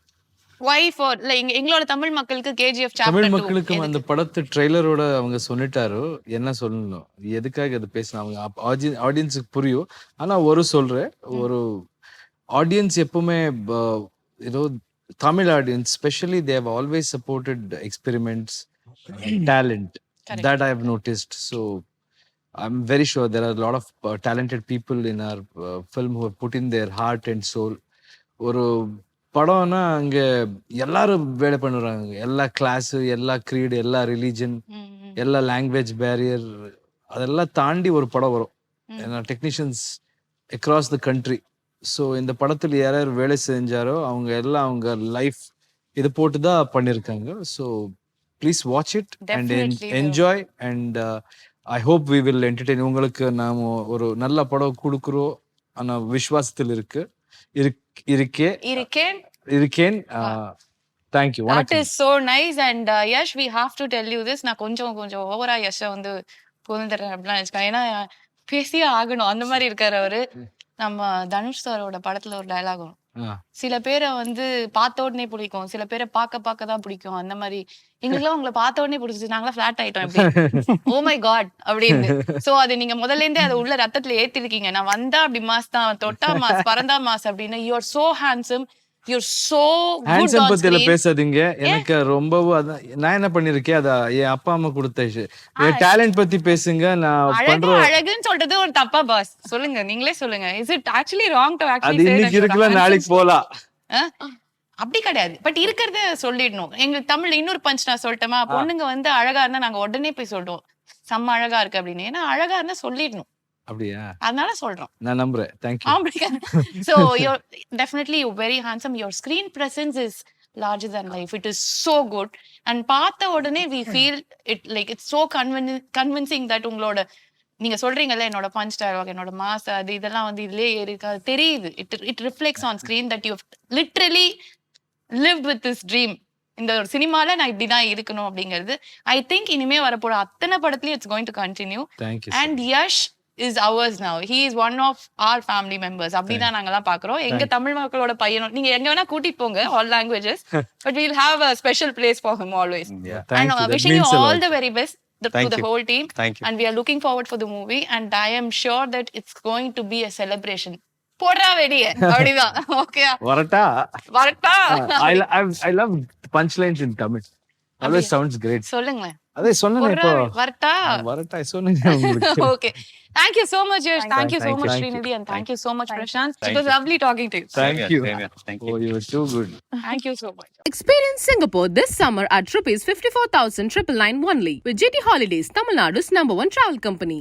why for like எங்களோட தமிழ் மக்களுக்கு KGF chapter 2 தமிழ் மக்களுக்கு அந்த படத்து ட்ரெய்லரோட அவங்க சொல்லிட்டாரு என்ன சொல்லணும், எதுக்காக அது பேசணும், அவங்க ஆடியன்ஸுக்கு புரியும். ஆனா ஒரு சொல்றேன், ஒரு ஆடியன்ஸ் எப்பவுமே ஏதோ Tamil audience, especially, they have always supported experiments, talent. That I have noticed. So I'm very sure there are a lot of talented people in our film who have put in their heart and soul. ஒரு படம்னா அங்க எல்லாரும் வேலை பண்ணுறாங்க. எல்லா class, எல்லா creed, எல்லா religion, எல்லா லாங்குவேஜ் பேரியர் அதெல்லாம் தாண்டி ஒரு படம் வரும். ஏன்னா technicians across the country. So இந்த படத்தில் யார் யார் வேலை செஞ்சாரோ அவங்க எல்லாம் அவங்க லைஃப் இது போட்டு தான் பண்ணியிருக்காங்க. So please watch it and enjoy and I hope we will entertain. உங்களுக்கு நாம் ஒரு நல்ல படம் கொடுக்குறோம் ஆனா விஸ்வாசத்தில் இருக்கேன். Thank you. That is so nice. And Yash, we have to tell you this. நான் கொஞ்சம் ஓவரா யஷை வந்து புகழ்ந்துறேன் அப்படிலாம் வச்சுக்கேன். ஏன்னா பேசியே ஆகணும் அந்த மாதிரி இருக்காரு அவரு. நம்ம தனுஷ் சாரோட படத்துல ஒரு டயலாக் வரும். சில பேரை வந்து பார்த்த உடனே பிடிக்கும், சில பேரை பார்க்க தான் பிடிக்கும். அந்த மாதிரி எங்களுக்குலாம் உங்களை பார்த்த உடனே பிடிச்சிச்சு, நாங்களாம் ஃபிளாட் ஆயிட்டோம் எப்படி ஓ மை காட் அப்படின்னு. சோ அது நீங்க முதல்ல இருந்தே அதை உள்ள ரத்தத்துல ஏத்திருக்கீங்க. நான் வந்தா அப்படி மாஸ் தான், தொட்டா மாஸ், பறந்தா மாஸ் அப்படின்னு. You are so handsome, you're so good handsome on பத்தில screen. பேசாதீங்க. எனக்கு ரொம்பவும் நான் என்ன பண்ணிருக்கேன், அத என் அப்பா அம்மா கொடுத்த டேலண்ட் பத்தி பேசுங்க. நான் பண்றேன். அழகுன்னு சொல்றது ஒரு தப்பா பாஸ்? சொல்லுங்க, நீங்களே சொல்லுங்க. Is it actually wrong to actually அது say that இன்னைக்கு you're இருக்கலாம், நாளைக்கு handsome? போலாம். அப்படி கிடையாது. பட் இருக்கிறத சொல்லிடணும். எங்களுக்கு தமிழ்ல இன்னொரு பஞ்ச் நான் சொல்லட்டுமா? பொண்ணுங்க வந்து அழகா இருந்தா நாங்க உடனே போய் சொல்றோம் செம்ம அழகா இருக்கு அப்படின்னு. ஏன்னா அழகா இருந்தா சொல்லிடணும். அப்படியா? அதனால சொல்றோம். நான் நம்புறேன். Thank you. So you're definitely very handsome. Your screen presence is larger than life. It is so good. And பார்த்த உடனே we feel it like it's so convincing that உங்களோட நீங்க சொல்றீங்கல்ல என்னோட பஞ்ச் டயலாக், என்னோட மாஸ், அது இதெல்லாம் வந்து இதுலயே இருக்கு. அது தெரியுது. It reflects on screen that you have literally lived with this dream. இந்த ஒரு சினிமால நான் இப்படிதான் இருக்கணும் அப்படிங்கிறது. I think இனிமே வரப்போற அத்தனை படத்துலயும் it's going to continue. Thank you. And Yash is ours now. He is one of our family members. அப்படிதான் நாங்கெல்லாம் பாக்குறோம். எங்க தமிழ் மக்களோட பையனும் நீங்க எங்க வேணா கூட்டிட்டு போங்க, all languages, but we'll have a special place for him always. Thank And you. wishing you all the very best to the whole team. Thank you. And we are looking forward for the movie, and I am sure that it's going to be a celebration. போடுறா வெடியே அப்படிதான். Okay வரட்டா. I love punchlines in Tamil. Always sounds great. சொல்லுங்க. அதே சொன்னேன் இப்போ. வரட்டா சொன்னேன் உங்களுக்கு. Okay. Thank you so much, Yash. Thank you so much, Srinidhi, and thank you so much, Prashant. It was lovely talking to you. Thank you. Thank you. Oh, you were too good. Thank you so much. Experience Singapore this summer at rupees 54,999 only with GT Holidays, Tamil Nadu's #1 travel company.